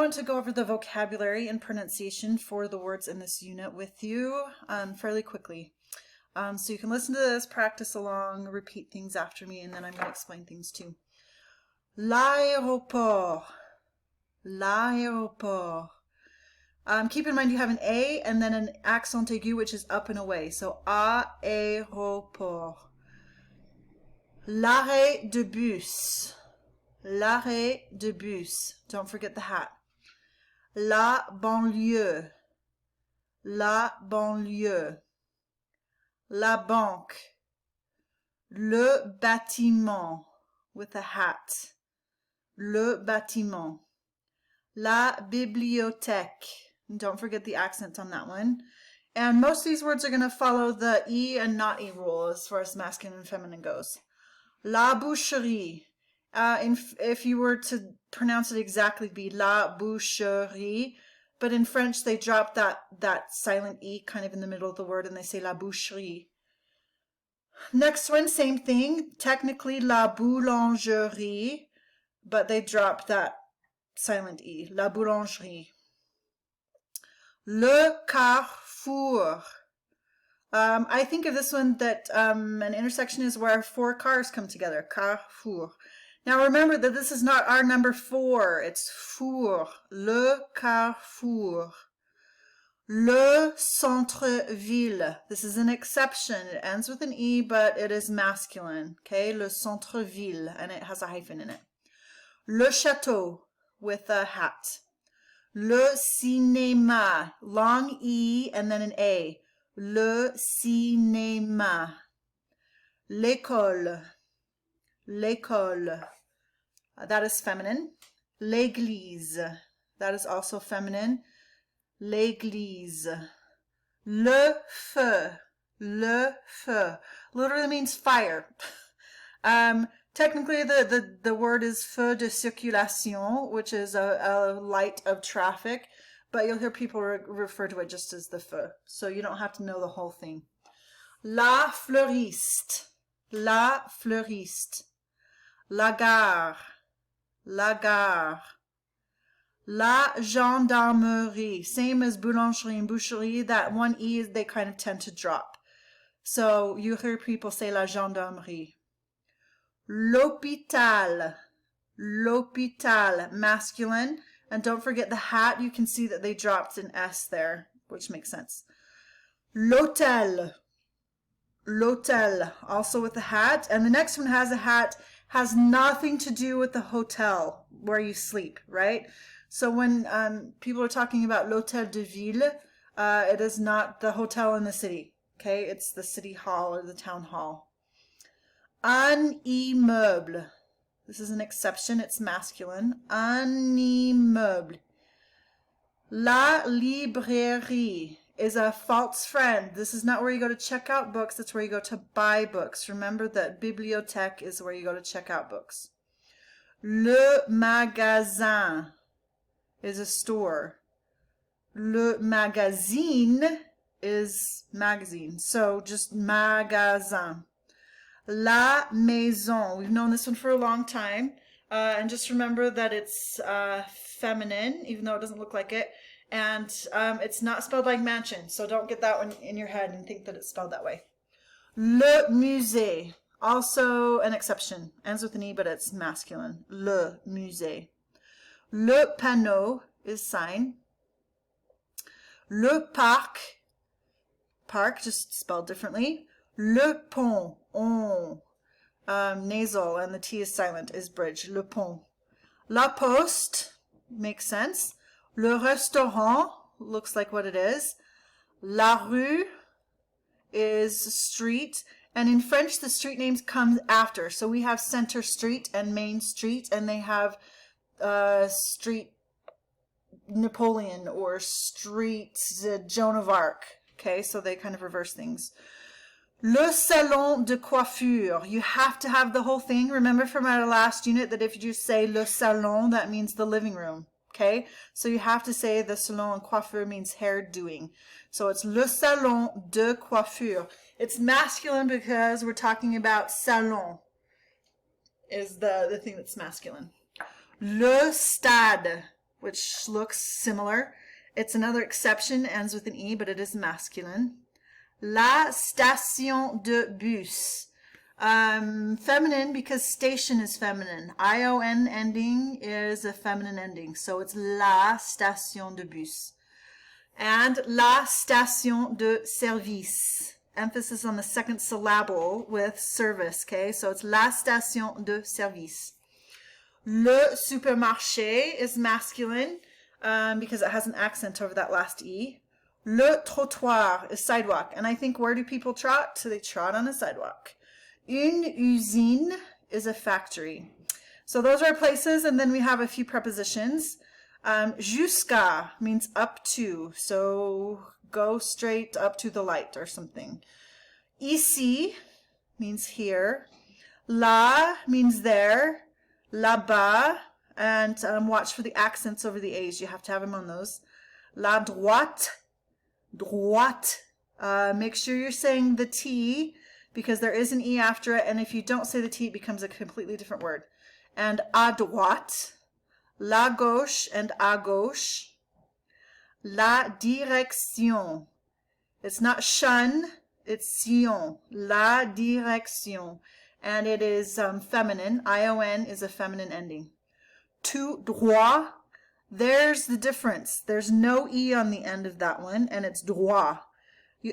want to go over the vocabulary and pronunciation for the words in this unit with you fairly quickly. So you can listen to this, practice along, repeat things after me, and then I'm going to explain things too. L'aéroport. L'aéroport. Keep in mind you have an A and then an accent aigu, which is up and away. So aéroport. L'arrêt de bus. L'arrêt de bus. Don't forget the hat. La banlieue. La banlieue. La banque. Le bâtiment with a hat. Le bâtiment. La bibliothèque. Don't forget the accent on that one. And most of these words are going to follow the E and not E rule as far as masculine and feminine goes. La boucherie. If you were to pronounce it exactly, it'd be la boucherie. But in French, they drop that silent E kind of in the middle of the word and they say la boucherie. Next one, same thing. Technically, la boulangerie, but they drop that silent E. La boulangerie. Le carrefour. I think of this one that an intersection is where 4 cars come together. Carrefour. Now remember that this is not our number 4. It's four. Le carrefour. Le centre-ville. This is an exception. It ends with an E, but it is masculine. Okay, le centre-ville, and it has a hyphen in it. Le château, with a hat. Le cinéma, long E and then an A. Le cinéma. L'école. L'école. That is feminine. L'église. That is also feminine. L'église. Le feu. Le feu. Literally means fire. Technically, the word is feu de circulation, which is a light of traffic, but you'll hear people refer to it just as the feu, so you don't have to know the whole thing. La fleuriste. La fleuriste. La gare. La gare. La gendarmerie. Same as boulangerie and boucherie, that one E, they kind of tend to drop. So you hear people say la gendarmerie. L'hôpital. L'hôpital, masculine. And don't forget the hat, you can see that they dropped an S there, which makes sense. L'hôtel. L'hôtel, also with the hat. And the next one has a hat, has nothing to do with the hotel where you sleep, right? So when people are talking about l'hôtel de ville, it is not the hotel in the city, okay? It's the city hall or the town hall. Un immeuble. This is an exception. It's masculine. Un immeuble. La librairie is a false friend. This is not where you go to check out books. It's where you go to buy books. Remember that bibliothèque is where you go to check out books. Le magasin is a store. Le magazine is magazine. So just magasin. La maison. We've known this one for a long time. And just remember that it's feminine, even though it doesn't look like it. And it's not spelled like mansion. So don't get that one in your head and think that it's spelled that way. Le musée. Also an exception. Ends with an E, but it's masculine. Le musée. Le panneau is sign. Le parc. Park, just spelled differently. Le pont. On. Nasal, and the T is silent, is bridge. Le pont. La poste. Makes sense. Le restaurant. Looks like what it is. La rue is street. And in French, the street names come after. So we have Center Street and Main Street, and they have Street Napoleon or Street Joan of Arc. Okay, so they kind of reverse things. Le salon de coiffure. You have to have the whole thing. Remember from our last unit that if you just say le salon, that means the living room. Okay, so you have to say the salon and coiffure means hair doing. So it's le salon de coiffure. It's masculine because we're talking about salon is the thing that's masculine. Le stade. which looks similar. It's another exception, ends with an E, but it is masculine. La station de bus. Feminine because station is feminine. ION ending is a feminine ending, so it's la station de bus. And la station de service. Emphasis on the second syllable with service, okay? So it's la station de service. Le supermarché is masculine because it has an accent over that last E. Le trottoir is sidewalk. And I think, where do people trot? So they trot on a sidewalk. Une usine is a factory. So those are places, and then we have a few prepositions. Jusqu'à means up to, so go straight up to the light or something. Ici means here. Là means there. Là-bas, and watch for the accents over the A's. You have to have them on those. La droite, droite. Make sure you're saying the T, because there is an E after it, and if you don't say the T, it becomes a completely different word. And à droite, la gauche and à gauche. La direction. It's not shun, it's sion. La direction. And it is feminine. ION is a feminine ending. Tout droit. There's the difference. There's no E on the end of that one, and it's droit.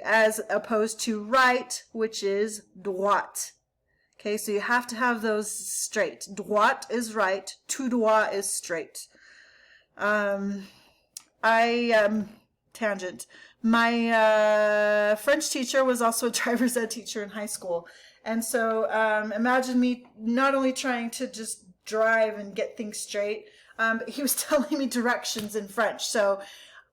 As opposed to right, which is droite. Okay, so you have to have those straight. Droite is right, tout droit is straight. Tangent. My French teacher was also a driver's ed teacher in high school. And so imagine me not only trying to just drive and get things straight, but he was telling me directions in French. So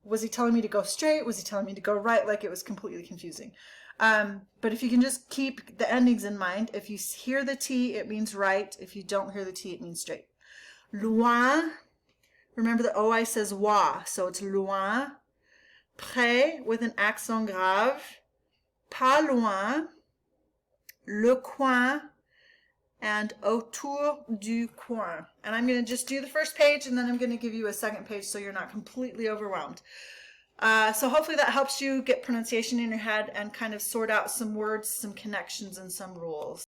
was he telling me to go straight? Was he telling me to go right? Like, it was completely confusing. But if you can just keep the endings in mind, if you hear the T, it means right. If you don't hear the T, it means straight. Loin. Remember the OI says wa, so it's loin. Près with an accent grave. Pas loin. Le coin. And autour du coin. And I'm going to just do the first page, and then I'm going to give you a second page so you're not completely overwhelmed. So hopefully that helps you get pronunciation in your head and kind of sort out some words, some connections, and some rules.